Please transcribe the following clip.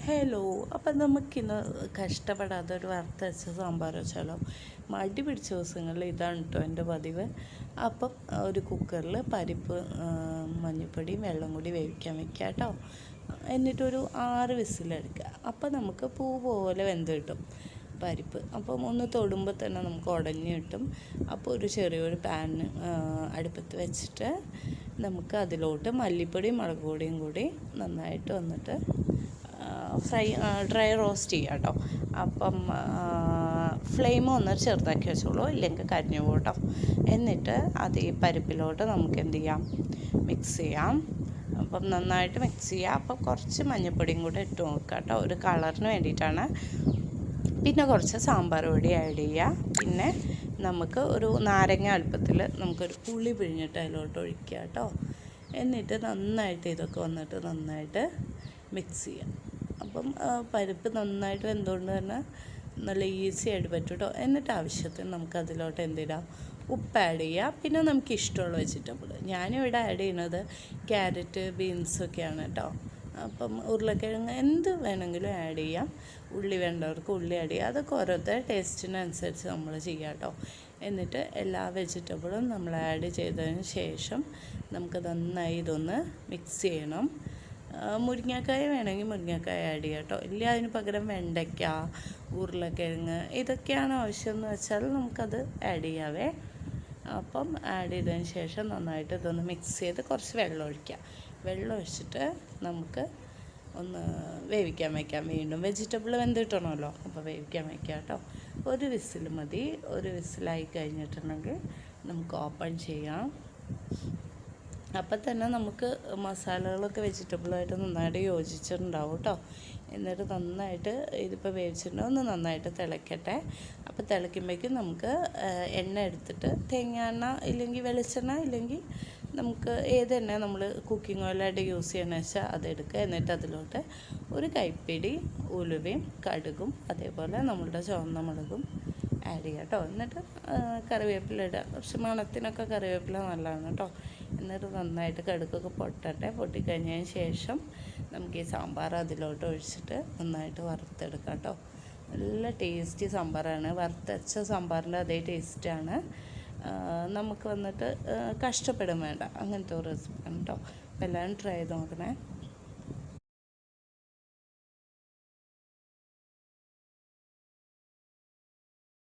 Hello. അപ്പം നമുക്കിന്ന് കഷ്ടപ്പെടാതെ ഒരു വറുത്തരച്ച സാമ്പാർ വെച്ചാലോ? മടി പിടിച്ച ദിവസങ്ങളിൽ ഇതാണ് കേട്ടോ എൻ്റെ പതിവ്. അപ്പം ഒരു കുക്കറിൽ പരിപ്പ്, മഞ്ഞൾപ്പൊടിയും വെള്ളം കൂടി വേവിക്കാൻ വെക്കുക കേട്ടോ. എന്നിട്ടൊരു 6 വിസിലെടുക്കുക. അപ്പം നമുക്ക് പൂ പോലെ വെന്ത് കിട്ടും പരിപ്പ്. അപ്പം ഒന്ന് തൊടുമ്പോൾ തന്നെ നമുക്ക് ഉടഞ്ഞ് കിട്ടും. അപ്പോൾ ഒരു ചെറിയൊരു പാൻ അടുപ്പത്ത് വെച്ചിട്ട് നമുക്ക് അതിലോട്ട് മല്ലിപ്പൊടിയും മുളക് പൊടിയും കൂടി നന്നായിട്ട് വന്നിട്ട് ഡ്രൈ റോസ്റ്റ് ചെയ്യുക കേട്ടോ. അപ്പം ഫ്ലെയിം ഒന്ന് ചെറുതാക്കി വെച്ചോളൂ, ഇല്ലെങ്കിൽ കരിഞ്ഞു പോകും കേട്ടോ. എന്നിട്ട് അത് ഈ പരിപ്പിലോട്ട് നമുക്ക് എന്ത് ചെയ്യാം, മിക്സ് ചെയ്യാം. അപ്പം നന്നായിട്ട് മിക്സ് ചെയ്യുക. അപ്പം കുറച്ച് മഞ്ഞൾപ്പൊടിയും കൂടെ ഇട്ട് നോക്കുക കേട്ടോ, ഒരു കളറിന് വേണ്ടിയിട്ടാണ്. പിന്നെ കുറച്ച് സാമ്പാർ പൊടി ആഡ് ചെയ്യുക. പിന്നെ നമുക്ക് ഒരു നാരങ്ങ വലുപ്പത്തിൽ നമുക്കൊരു പുളി പിഴിഞ്ഞിട്ട് അതിലോട്ട് ഒഴിക്കുക കേട്ടോ. എന്നിട്ട് നന്നായിട്ട് ഇതൊക്കെ വന്നിട്ട് നന്നായിട്ട് മിക്സ് ചെയ്യാം. അപ്പം പരിപ്പ് നന്നായിട്ട് വെന്തുകൊണ്ട് തന്നെ നല്ല ഈസി ആയിട്ട് പറ്റും കേട്ടോ. എന്നിട്ട് ആവശ്യത്തിന് നമുക്ക് അതിലോട്ട് എന്തിടാം, ഉപ്പ് ആഡ് ചെയ്യുക. പിന്നെ നമുക്ക് ഇഷ്ടമുള്ള വെജിറ്റബിൾ, ഞാനിവിടെ ആഡ് ചെയ്യുന്നത് ക്യാരറ്റ്, ബീൻസൊക്കെയാണ് കേട്ടോ. അപ്പം ഉരുളക്കിഴങ്ങ് എന്ത് വേണമെങ്കിലും ആഡ് ചെയ്യാം. ഉള്ളി വേണ്ടവർക്ക് ഉള്ളി ആഡ് ചെയ്യുക. അതൊക്കെ ഓരോരുത്തർ ടേസ്റ്റിനനുസരിച്ച് നമ്മൾ ചെയ്യുക കേട്ടോ. എന്നിട്ട് എല്ലാ വെജിറ്റബിളും നമ്മൾ ആഡ് ചെയ്തതിന് ശേഷം നമുക്ക് നന്നായി ഇതൊന്ന് മിക്സ് ചെയ്യണം. മുരിങ്ങക്കായ വേണമെങ്കിൽ മുരിങ്ങക്കായ ആഡ് ചെയ്യാം കേട്ടോ. ഇല്ല അതിന് പകരം വെണ്ടയ്ക്ക, ഉരുളക്കിഴങ്ങ് ഇതൊക്കെയാണ് ആവശ്യമെന്ന് വെച്ചാൽ നമുക്കത് ആഡ് ചെയ്യാവേ. അപ്പം ആഡ് ചെയ്തതിന് ശേഷം നന്നായിട്ട് ഇതൊന്ന് മിക്സ് ചെയ്ത് കുറച്ച് വെള്ളം ഒഴിക്കുക. വെള്ളം ഒഴിച്ചിട്ട് നമുക്ക് ഒന്ന് വേവിക്കാൻ വയ്ക്കാം. വീണ്ടും വെജിറ്റബിൾ വെന്ത് കിട്ടണമല്ലോ, അപ്പോൾ വേവിക്കാൻ വയ്ക്കാം കേട്ടോ. ഒരു വിസിൽ മതി. ഒരു വിസിലായി കഴിഞ്ഞിട്ടുണ്ടെങ്കിൽ നമുക്ക് ഓപ്പൺ ചെയ്യാം. അപ്പം തന്നെ നമുക്ക് മസാലകളൊക്കെ വെജിറ്റബിളായിട്ട് നന്നായിട്ട് യോജിച്ചിട്ടുണ്ടാവും കേട്ടോ. എന്നിട്ട് നന്നായിട്ട് ഇതിപ്പോൾ വേവിച്ചിട്ടുണ്ടോ ഒന്ന് നന്നായിട്ട് തിളയ്ക്കട്ടെ. അപ്പോൾ തിളയ്ക്കുമ്പോഴേക്കും നമുക്ക് എണ്ണ എടുത്തിട്ട് തേങ്ങ എണ്ണ ഇല്ലെങ്കിൽ വെളിച്ചെണ്ണ, ഇല്ലെങ്കിൽ നമുക്ക് ഏത് എണ്ണ നമ്മൾ കുക്കിംഗ് ഓയിലായിട്ട് യൂസ് ചെയ്യണമെന്ന് വെച്ചാൽ അതെടുക്കുക. എന്നിട്ട് അതിലോട്ട് ഒരു കൈപ്പിടി ഉലുവയും കടുകും അതേപോലെ നമ്മളുടെ ചുവന്ന മുളകും ആഡ് ചെയ്യുക കേട്ടോ. എന്നിട്ട് കറിവേപ്പില ഇടുക. കുറച്ച് മണത്തിനൊക്കെ കറിവേപ്പില നല്ലതാണ് കേട്ടോ. എന്നിട്ട് നന്നായിട്ട് കടുകൊക്കെ പൊട്ടട്ടെ. പൊട്ടിക്കഴിഞ്ഞതിന് ശേഷം നമുക്ക് ഈ സാമ്പാർ അതിലോട്ട് ഒഴിച്ചിട്ട് നന്നായിട്ട് വറുത്തെടുക്കാം കേട്ടോ. നല്ല ടേസ്റ്റി സാമ്പാറാണ്. വറുത്തരച്ച സാമ്പാറിൻ്റെ അതേ ടേസ്റ്റാണ്. നമുക്ക് വന്നിട്ട് കഷ്ടപ്പെടും വേണ്ട, അങ്ങനത്തെ ഒരു റെസിപ്പിയാണ് കേട്ടോ. അപ്പോൾ എല്ലാവരും ട്രൈ ചെയ്ത് നോക്കണേ.